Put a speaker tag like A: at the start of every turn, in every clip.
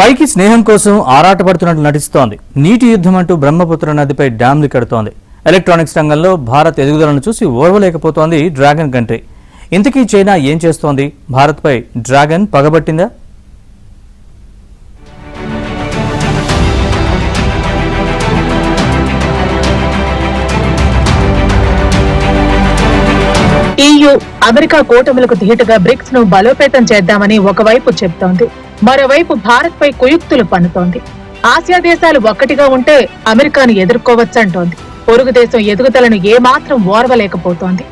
A: పైకి స్నేహం కోసం ఆరాటపడుతున్నట్లు నటిస్తోంది. నీటి యుద్ధం అంటూ బ్రహ్మపుత్ర నదిపై డ్యాంలు కడుతోంది. ఎలక్ట్రానిక్స్ రంగంలో భారత్ ఎదుగుదలను చూసి ఓర్వలేకపోతోంది డ్రాగన్ కంట్రీ. ఇంతకీ చైనా ఏం చేస్తోంది? భారత్పై డ్రాగన్ పగబట్టిందా?
B: EU, అమెరికా కూటములకు ధీటుగా బ్రిక్స్ ను బలోపేతం చేద్దామని ఒకవైపు చెప్తోంది. మరోవైపు భారత్ పై కుయుక్తులు పన్నుతోంది. ఆసియా దేశాలు ఒక్కటిగా ఉంటే అమెరికాను ఎదుర్కోవచ్చంటోంది. పొరుగు దేశం ఎదుగుదలను ఏమాత్రం ఓర్వలేకపోతోంది.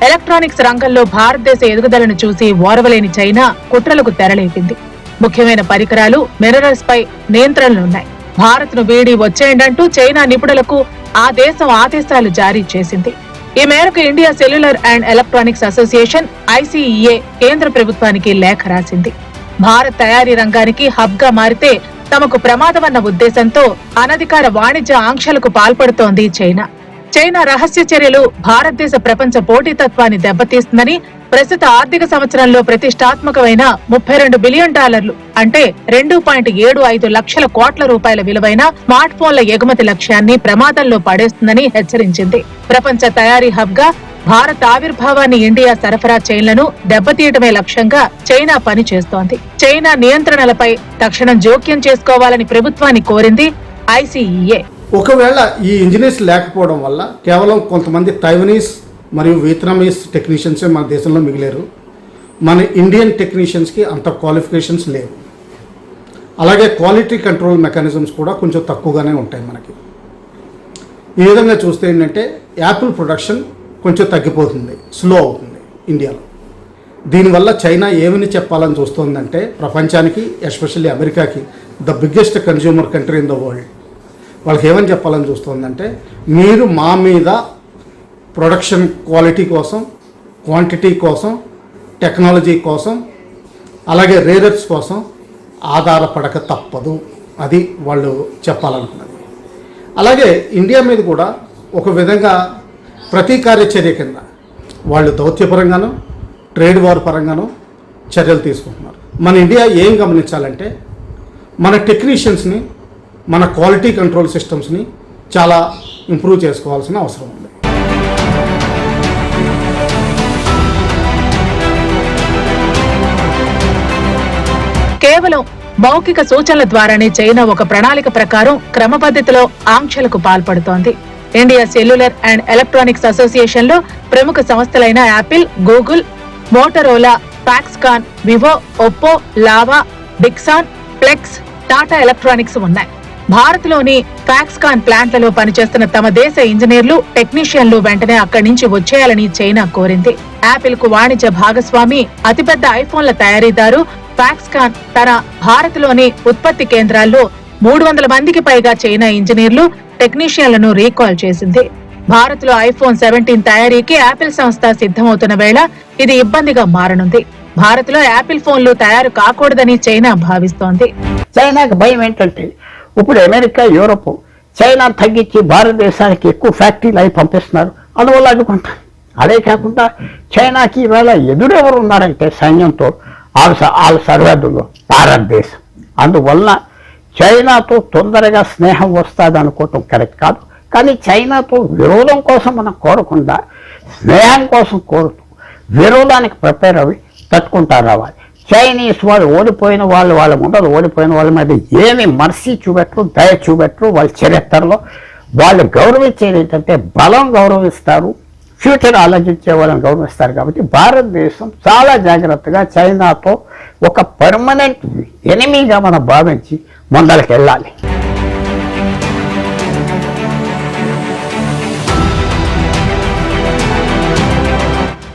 B: ఎలక్ట్రానిక్స్ రంగంలో భారతదేశ ఎదుగుదలను చూసి ఓర్వలేని చైనా కుట్రలకు తెరలేపింది. ముఖ్యమైన పరికరాలు, మినరల్స్ పై నియంత్రణలున్నాయి. భారత్ ను వీడి వచ్చేయండంటూ చైనా నిపుణులకు ఆ దేశం ఆదేశాలు జారీ చేసింది. ఈ మేరకు India cellular and electronics association ICEA కేంద్ర ప్రభుత్వానికి లేఖ రాసింది. భారత్ తయారీ రంగానికి హబ్ గా మారితే తమకు ప్రమాదమన్న ఉద్దేశంతో అనధికార వాణిజ్య ఆంక్షలకు పాల్పడుతోంది చైనా. చైనా రహస్య చర్యలు భారతదేశ ప్రపంచ పోటీతత్వాన్ని దెబ్బతీస్తుందని, ప్రస్తుత ఆర్థిక సంవత్సరంలో ప్రతిష్టాత్మకమైన $32 బిలియన్ అంటే 2.75 లక్షల కోట్ల రూపాయల విలువైన స్మార్ట్ ఫోన్ల ఎగుమతి లక్ష్యాన్ని ప్రమాదంలో పడేస్తుందని హెచ్చరించింది. ప్రపంచ తయారీ హబ్ గా భారత్ ఆవిర్భావాన్ని, ఇండియా సరఫరా చైన్లను దెబ్బతీయటమే లక్ష్యంగా చైనా పనిచేస్తోంది. చైనా నియంత్రణలపై తక్షణం జోక్యం చేసుకోవాలని ప్రభుత్వాన్ని కోరింది ICEA.
C: ఒకవేళ ఈ ఇంజనీర్స్ లేకపోవడం వల్ల కేవలం కొంతమంది తైవనీస్ మరియు వియత్నామీస్ టెక్నీషియన్సే మన దేశంలో మిగిలేరు. మన ఇండియన్ టెక్నీషియన్స్కి అంత క్వాలిఫికేషన్స్ లేవు. అలాగే క్వాలిటీ కంట్రోల్ మెకానిజమ్స్ కూడా కొంచెం తక్కువగానే ఉంటాయి మనకి. ఈ విధంగా చూస్తే ఏంటంటే యాపిల్ ప్రొడక్షన్ కొంచెం తగ్గిపోతుంది, స్లో అవుతుంది ఇండియాలో. దీనివల్ల చైనా ఏమని చెప్పాలని చూస్తుందంటే ప్రపంచానికి, ఎస్పెషల్లీ అమెరికాకి, the biggest consumer country in the world, వాళ్ళకి ఏమని చెప్పాలని చూస్తుందంటే మీరు మా మీద ప్రొడక్షన్ క్వాలిటీ కోసం, క్వాంటిటీ కోసం, టెక్నాలజీ కోసం, అలాగే రేరర్స్ కోసం ఆధారపడక తప్పదు. అది వాళ్ళు చెప్పాలనుకున్నది. అలాగే ఇండియా మీద కూడా ఒక విధంగా ప్రతీకార్య చర్య కింద వాళ్ళు దౌత్యపరంగానూ ట్రేడ్ వార్ పరంగానూ చర్యలు తీసుకుంటున్నారు. మన ఇండియా ఏం గమనించాలంటే మన టెక్నీషియన్స్ని, మన క్వాలిటీ కంట్రోల్ సిస్టమ్స్ని చాలా ఇంప్రూవ్ చేసుకోవాల్సిన అవసరం ఉంది.
B: కేవలం మౌఖిక సూచనల ద్వారానే చైనా ఒక ప్రణాళిక ప్రకారం క్రమపద్ధతిలో ఆంక్షలకు పాల్పడుతోంది. India cellular and electronics association లో ప్రముఖ సంస్థలైన Apple, Google, Motorola, Foxconn, Vivo, Oppo, Lava, Dixon, Flex, Tata electronics ఉన్నాయి. భారత్ లోని ఫాక్స్కాన్ ప్లాంట్లలో పనిచేస్తున్న తమ దేశ ఇంజనీర్లు, టెక్నీషియన్లు వెంటనే అక్కడి నుంచి వచ్చేయాలని చైనా కోరింది. యాపిల్ కు వాణిజ్య భాగస్వామి, అతిపెద్ద ఐఫోన్ల తయారీదారు ఫాక్స్కాన్ తన భారత్ లోని ఉత్పత్తి కేంద్రాల్లో 300 మందికి పైగా చైనా ఇంజనీర్లు, టెక్నీషియన్లను రీకాల్ చేసింది. భారత్ లో iPhone 17 తయారీకి యాపిల్ సంస్థ సిద్ధమవుతున్న వేళ ఇది ఇబ్బందిగా మారనుంది. భారత్ లో యాపిల్ ఫోన్లు తయారు కాకూడదని చైనా భావిస్తోంది.
D: చైనాకి భయం ఏంటంటే ఇప్పుడు అమెరికా, యూరోప్ చైనా తగ్గించి భారతదేశానికి ఎక్కువ ఫ్యాక్టరీలు అవి పంపిస్తున్నారు. అందువల్ల అడ్డుకుంటారు. అదే కాకుండా చైనాకి ఇవాళ ఎదురెవరు ఉన్నారంటే సైన్యంతో వాళ్ళ సరిహద్దులో భారతదేశం. అందువల్ల చైనాతో తొందరగా స్నేహం వస్తుంది అనుకోవటం కరెక్ట్ కాదు. కానీ చైనాతో విరోధం కోసం మనం కోరకుండా స్నేహం కోసం కోరుతూ విరోధానికి ప్రిపేర్ అవి తట్టుకుంటా రావాలి. చైనీస్ వాళ్ళు ఓడిపోయిన వాళ్ళు, వాళ్ళ ముందర ఓడిపోయిన వాళ్ళ మీద ఏమి మర్సీ చూపెట్టరు, దయ చూపెట్టరు. వాళ్ళ చరిత్రలో వాళ్ళు గౌరవించేది ఏంటంటే బలం గౌరవిస్తారు, ఫ్యూచర్ ఆలోచించే వాళ్ళని గౌరవిస్తారు. కాబట్టి భారతదేశం చాలా జాగ్రత్తగా చైనాతో ఒక పర్మనెంట్ ఎనిమీగా మనం భావించి ముందరికి వెళ్ళాలి.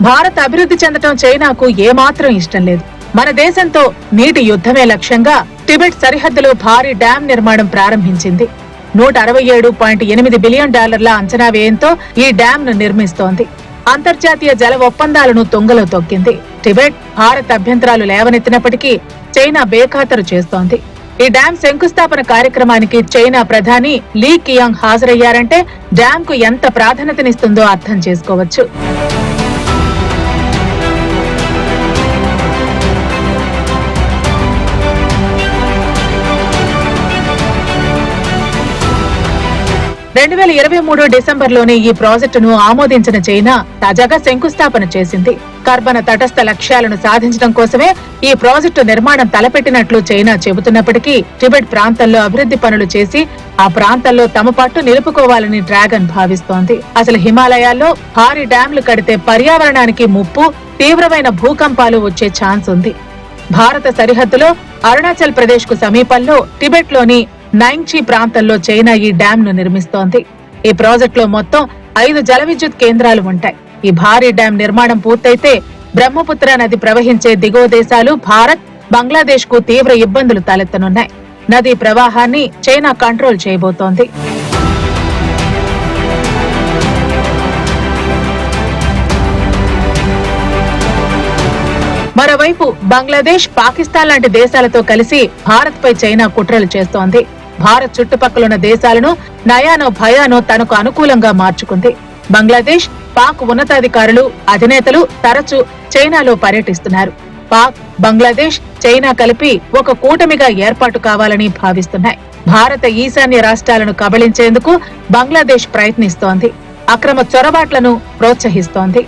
B: భారత్ అభివృద్ధి చెందటం చైనాకు ఏమాత్రం ఇష్టం లేదు. మన దేశంతో నీటి యుద్ధమే లక్ష్యంగా టిబెట్ సరిహద్దులో భారీ డ్యాం నిర్మాణం ప్రారంభించింది. $167.8 బిలియన్ అంచనా వ్యయంతో ఈ డ్యాం ను నిర్మిస్తోంది. అంతర్జాతీయ జల ఒప్పందాలను తుంగలో తొక్కింది. టిబెట్ భారత్ అభ్యంతరాలు లేవనెత్తినప్పటికీ చైనా బేఖాతరు చేస్తోంది. ఈ డ్యాం శంకుస్థాపన కార్యక్రమానికి చైనా ప్రధాని లీ కియాంగ్ హాజరయ్యారంటే డ్యాం కు ఎంత ప్రాధాన్యతనిస్తుందో అర్థం చేసుకోవచ్చు. 2023 డిసెంబర్లోనే ఈ ప్రాజెక్టును ఆమోదించిన చైనా తాజాగా శంకుస్థాపన చేసింది. కర్బన తటస్థ లక్ష్యాలను సాధించడం కోసమే ఈ ప్రాజెక్టు నిర్మాణం తలపెట్టినట్లు చైనా చెబుతున్నప్పటికీ టిబెట్ ప్రాంతంలో అభివృద్ధి పనులు చేసి ఆ ప్రాంతంలో తమ పట్టు నిలుపుకోవాలని డ్రాగన్ భావిస్తోంది. అసలు హిమాలయాల్లో భారీ డ్యాంలు కడితే పర్యావరణానికి ముప్పు, తీవ్రమైన భూకంపాలు వచ్చే ఛాన్స్ ఉంది. భారత సరిహద్దులో అరుణాచల్ ప్రదేశ్ కు సమీపంలో టిబెట్ లోని నైంగ్చి ప్రాంతంలో చైనా ఈ డ్యామ్ ను నిర్మిస్తోంది. ఈ ప్రాజెక్టులో మొత్తం 5 జల విద్యుత్ కేంద్రాలు ఉంటాయి. ఈ భారీ డ్యాం నిర్మాణం పూర్తయితే బ్రహ్మపుత్ర నది ప్రవహించే దిగువ దేశాలు భారత్, బంగ్లాదేశ్ కు తీవ్ర ఇబ్బందులు తలెత్తనున్నాయి. నదీ ప్రవాహాన్ని చైనా కంట్రోల్ చేయబోతోంది. మరోవైపు బంగ్లాదేశ్, పాకిస్తాన్ లాంటి దేశాలతో కలిసి భారత్ పై చైనా కుట్రలు చేస్తోంది. భారత్ చుట్టుపక్కలున్న దేశాలను నయానో భయానో తనకు అనుకూలంగా మార్చుకుంది. బంగ్లాదేశ్, పాక్ ఉన్నతాధికారులు, అధినేతలు తరచూ చైనాలో పర్యటిస్తున్నారు. పాక్, బంగ్లాదేశ్, చైనా కలిపి ఒక కూటమిగా ఏర్పాటు కావాలని భావిస్తున్నాయి. భారత ఈశాన్య రాష్ట్రాలను కబళించేందుకు బంగ్లాదేశ్ ప్రయత్నిస్తోంది. అక్రమ చొరబాట్లను ప్రోత్సహిస్తోంది.